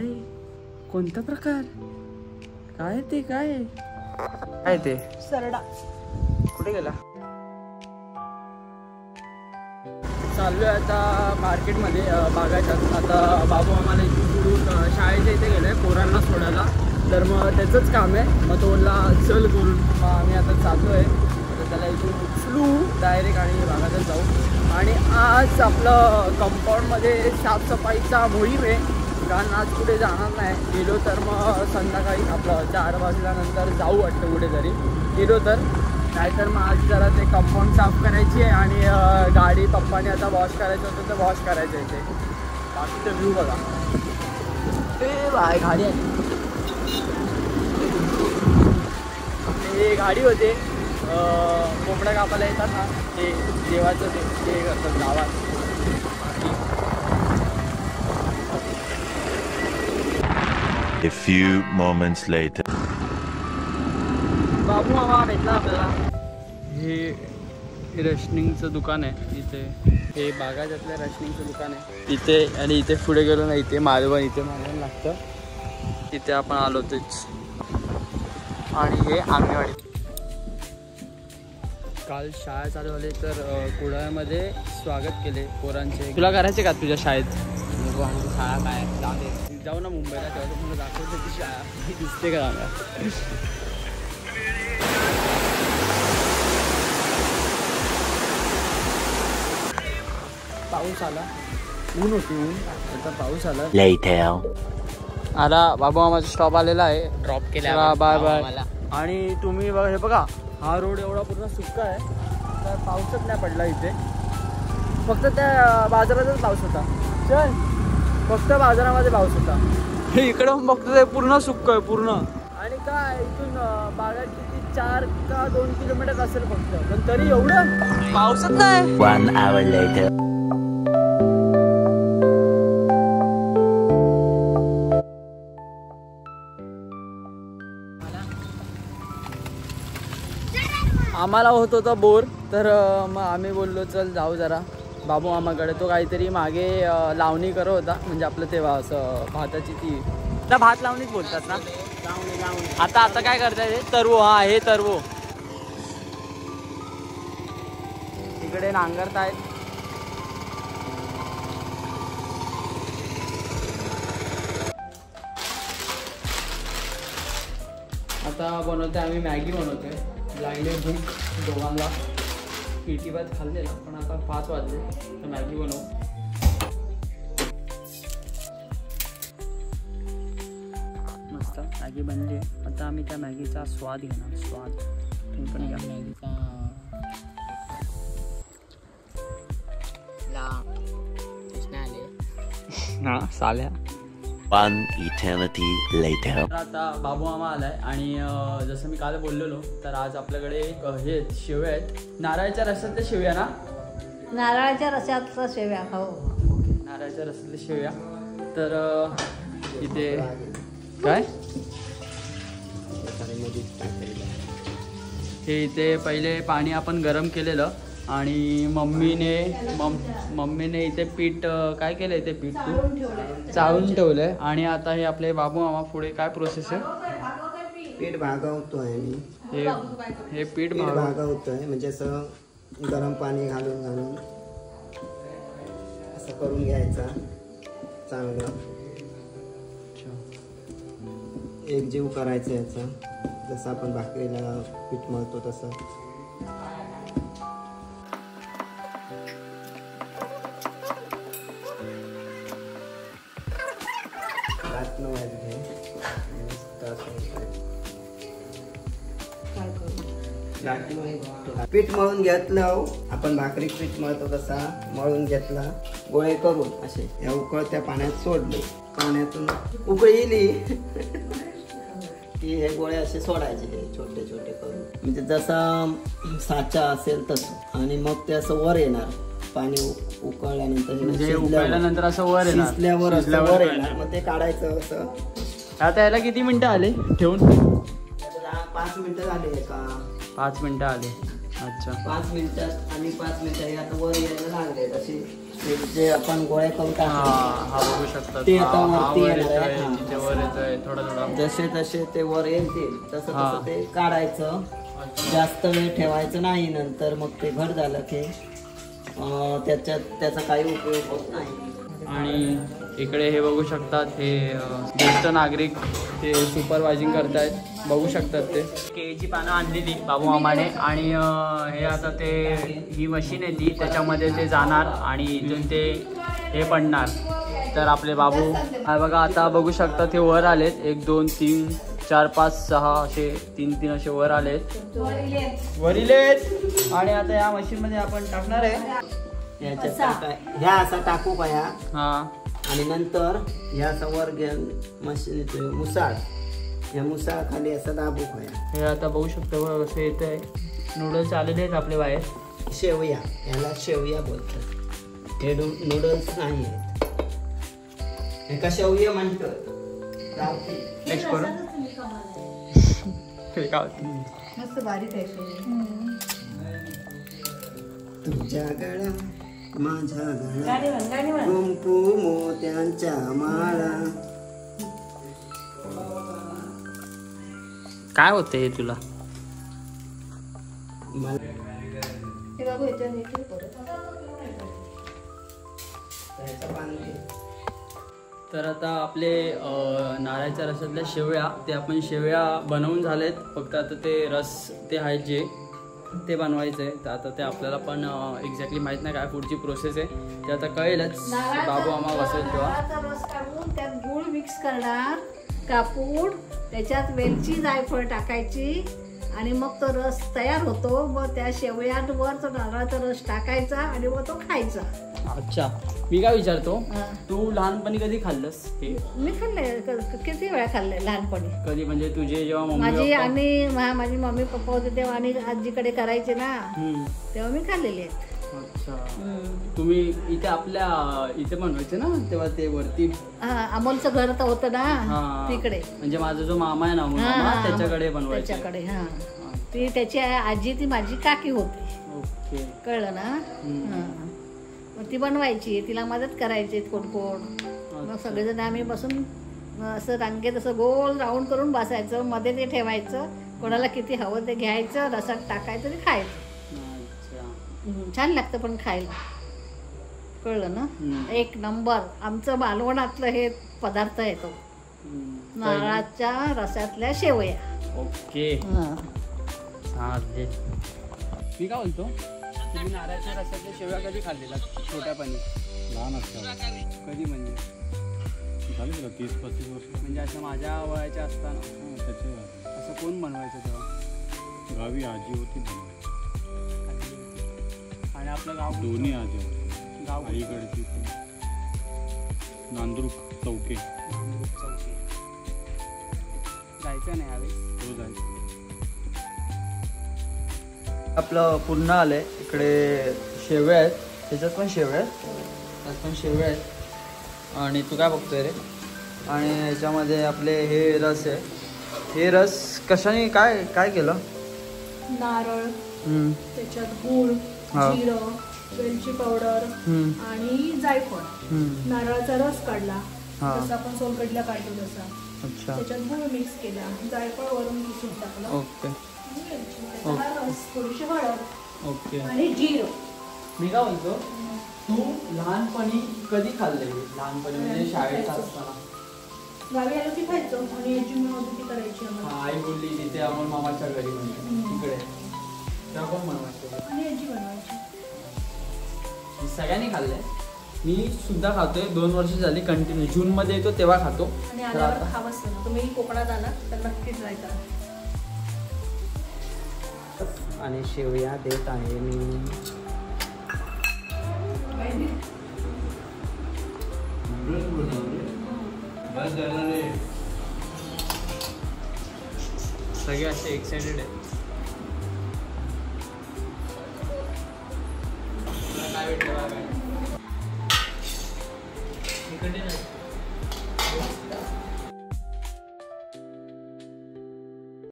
काय कोणता प्रकार काय ते काय ते सरडा कुठे गेला? चाललोय आता मार्केटमध्ये बागायच्यात. आता बाबू आम्हाला इथून पुढून शाळेच्या इथे गेलाय पोरांना सोडायला. तर मग त्याचंच काम आहे. मग तो बोलला चल करून. मग आम्ही आता चाललोय. तर त्याला इथून उचलू डायरेक्ट आणि बागायच्यात जाऊ. आणि आज आपलं कंपाऊंडमध्ये साफसफाईचा मोहीम आहे. कारण आज कुठे जाणार नाही. गेलो तर मग संध्याकाळी आपलं 4 वाजल्यानंतर जाऊ वाटतं कुठेतरी गेलो तर. नाहीतर मग आज जरा ते कंपाऊंड साफ करायची आहे. आणि गाडी पप्पाने आता वॉश करायचं होतं तर वॉश करायचं आहे ते. बाकीचं व्ह्यू बघा. ते बाय गाडी आहे. ते गाडी होते कोंबड्या कापायला येतात ना ते देवाचं ते करतात गावात. A few moments later. बाबू मामा भेटला आपल्याला. हे रेशनिंगचं दुकान आहे इथे. हे बागायच्यातलं रेशनिंगचं दुकान आहे इथे. आणि इथे पुढे गेलो ना इथे मालवण लागतं. इथे आपण आलो तेच. आणि हे आंबेवाडी. काल शाळा चालू झाली तर कुडाळमध्ये स्वागत केले पोरांचे. तुला करायचे का तुझ्या शाळेत? शाळा काय जाऊ ना मुंबईला तेव्हा तुम्हाला दाखवतो ती शाळा दिसते का मला. पाऊस आला. ऊन होती ऊन. आता पाऊस आला. आला बाबा माझा स्टॉप आलेला आहे. ड्रॉप केला. Bye bye. आणि तुम्ही बघा हे बघा हा रोड एवढा पूर्ण सुक्का आहे. तर पाऊसच नाही पडला इथे. फक्त त्या बाजारातच पाऊस होता. चल फक्त बाजारामध्ये पाऊस होता. हे इकडं बघतो ते पूर्ण सुक्क आहे पूर्ण. आणि काय इथून बागायत किती 4 का 2 किलोमीटर असेल फक्त. पण तरी एवढं पाऊसच नाही. 1 hour later. आम्हाला होत होता बोर. तर मग आम्ही बोललो चल जाऊ जरा बाबू मामाकडे. तो काहीतरी मागे लावणी करत होता. म्हणजे आपलं तेव्हा असं भाताची ती त्या भात लावणीच बोलतात ना. आता काय करताय ते तरवो. हा हे तरवो इकडे नांगरतायत. आता बनवतोय आम्ही मॅगी बनवतोय. लागले भूक दोघांना. पिटी भात खाल्लेला पण आता 5 वाजले तर मॅगी बनवू. मस्त मॅगी बनली आहे. आता आम्ही त्या मॅगीचा स्वाद घेणार. स्वाद तुम्ही पण घ्या मॅगीचा. हा साल्या. 1 eternity later. आता बाबू मामा आलाय. आणि जसं मी काल बोललेलो तर आज आपल्याकडे हे शेवया आहेत. नारळाच्या रसातल्या शेवया ना. नारळाच्या रसातल्या शेवया. हो नारळाच्या रसातल्या शेवया. तर इथे काय हे इथे पहिले पाणी आपण गरम केलेलं. आणि मम्मीने इथे पीठ काय केलं. इथे पीठ चाळून ठेवलंय. आणि आता हे आपले बाबू मामा पुढे काय प्रोसेस आहे. पीठ भागवतोय मी. हे पीठ भागवतोय म्हणजे असं गरम पाणी घालून असं करून घ्यायचा चांगलं. एकजीव करायचं याचा. जसं आपण भाकरीला पीठ मळतो तसं. पीठ मळून घेतलं आपण भाकरी पीठ मळतो तसा मळून घेतला. गोळे करून असे या उकळत्या पाण्यात सोडले. पाण्यातून उकळी येली की हे गोळे असे सोडायचे छोटे छोटे करून. म्हणजे जसा साचा असेल तसं. आणि मग ते असं वर येणार. पाणी उकळल्यानंतर म्हणजे उकळल्यानंतर असं वर येणार. शिजल्यावर असं वर येणार. मग ते काढायचं असं. आता याला किती मिनिटं आले ठेवून? 5 मिनिटं झाले का? 5 मिनिटं आले. अच्छा 5 मिनिटात आणि 5 मिनिटांनी आता वर यायला लागले असे जे आपण गोळे करून हा टाकतो हा बघू शकता ते आता हा वरती वर येणार आहे. येतोय, हा. तिथे वर येतोय थोडं थोडं. जसे जसे ते वर येतील तसं हा. तसं ते काढायचं. अच्छा. जास्त वेळ ठेवायचं नाही. नंतर मग ते घट झालं की त्याचा काही उपयोग होत नाही. आणि इकडे हे बघू शकतात हे ज्येष्ठ नागरिक ते सुपरवायझिंग करतायत बघू शकतात. ते केळीची पानं आणलेली बाबू मामाने आणि हे आता ते ही मशीन आहे ती त्याच्यामध्ये ते जाणार आणि इथून ते हे पडणार. तर आपले बाबू हा बघा आता बघू शकता ते वर आलेत 1 2 3 4 5 6 असे 3 असे वर आलेत वरिलेत. आणि आता या मशीन मध्ये आपण टाकणार आहे. ह्या असा टाकू का ह्या हा आणि नंतर ह्या असा वर घेऊन मशीन मुसाळ या मुसाळ खाली असं दाबू का. हे आता बघू शकतो बघा कसं येत आहे. नूडल्स आलेले आहेत आपले बाहेर. शेवया याला शेवया बोलतात. हे नूडल्स नाही आहेत. हे का शेवया म्हणतात. नेक्स्ट करू मस्त बारीक आहे तुझ्या गळा माझ्या गळा कुंकू मोत्यांच्या माळा. काय होते हे तुला. हे बाबू ह्याच्यात परत तर आता आपले नारळाच्या रसातल्या शेवया ते आपण शेवया बनवून झालेत. फक्त आता ते रस ते आहेत जे ते बनवायचं आहे. तर आता ते आपल्याला पण एक्झॅक्टली माहीत नाही काय पुढची प्रोसेस आहे ते आता कळेलच. बाबू आम्हाला बसेल तेव्हा. नारळाचा रस काढून त्यात गूळ मिक्स करणार, कापूड, त्याच्यात वेलची जायफळ टाकायची आणि मग तो रस तयार होतो. मग त्या शेवयांवर तो नारळाचा रस टाकायचा आणि मग तो खायचा. अच्छा मी काय विचारतो हा. तू लहानपणी कधी खाल्लंस हे. मी खाल्ले किती वेळा खाल्ले लहानपणी. कधी म्हणजे तुझे जेव्हा माझी मम्मी आणि माझी मम्मी पप्पा होते तेव्हा आणि आजीकडे करायचे ना तेव्हा मी खाल्लेले आहेत. अच्छा तुम्ही इथे आपल्या इथे बनवायचे ना तेव्हा ते वरती. हा अमोलचं घर तर होतं ना हा. तिकडे. म्हणजे माझा जो मामा आहे ना मामा त्याच्याकडे बनवायचे. त्याच्याकडे हा ती त्याची आजी ती माझी काकी होती. ओके कळलं ना. हा. मग ती बनवायची तिला मदत करायची कोण कोण. मग सगळेजण आम्ही बसून असं रांगेत असं गोल राऊंड करून बसायचं. मध्ये ते ठेवायचं. कोणाला किती हवं ते घ्यायचं रसात टाकायचं ते खायचं. छान लागतं पण खायला. कळलं ना. एक नंबर आमचं मालवणातलं हे पदार्थ आहे तो नारळाच्या रसातल्या शेवया. ओके चालेल. मी काय बोलतो तुम्ही नारळाच्या रसाच्या शेवया कधी खाल्लेला छोट्यापणी. लहान असताना कधी म्हणजे झाले तुला 30-35 वर्ष. म्हणजे असं माझ्या वयाच्या असताना त्याचे असं कोण बनवायचं तेव्हा. गावी आजी होती बनवायची. आणि आपलं गाव दोन्ही आजी होती. गाव आईकडची ती नांदूर चौके चौकी जायचं नाही यावेळी. तो जायचं. आपलं पूर्ण आलंय. इकडे शेवया आहेत त्याच्यात पण शेवया आहेत त्यात पण शेवया आहेत. आणि तू काय बघतोय रे. आणि ह्याच्यामध्ये आपले हे रस आहे. हे रस कशाने काय काय केलं. नारळ त्याच्यात गूळ, जिरं, वेलची पावडर आणि जायफळ. नारळाचा रस काढला जसा आपण सोलकडला काढतो तसा. अच्छा त्याच्यात गूळ मिक्स केला, जायफळ वरून किसून टाकलं, ओके त्याचा रस, थोडीशी हळद ओके. आणि जिरं. मी काय बोलतो तू लहानपणी कधी खाल्ले. लहानपणी म्हणजे शाळेत असताना. गावी आलं की खायचं आणि याची मिळवती ती करायची आम्हाला. हा आई बोलली तिथे आपण मामाच्या घरी म्हणजे तिकडे तेव्हा कोण बनवायचं. आणि याची बनवायची. सगळ्यांनी खाल्लंय. मी सुद्धा खातोय 2 वर्ष झाली कंटिन्यू. जूनमध्ये येतो तेव्हा खातो. आणि आल्यावर खावंच ना. तुम्ही कोकणात आला तर नक्की ट्राय करा. आणि शेवया देत आहे मी. सगळे असे एक्साइटेड आहेत. काय भेटलं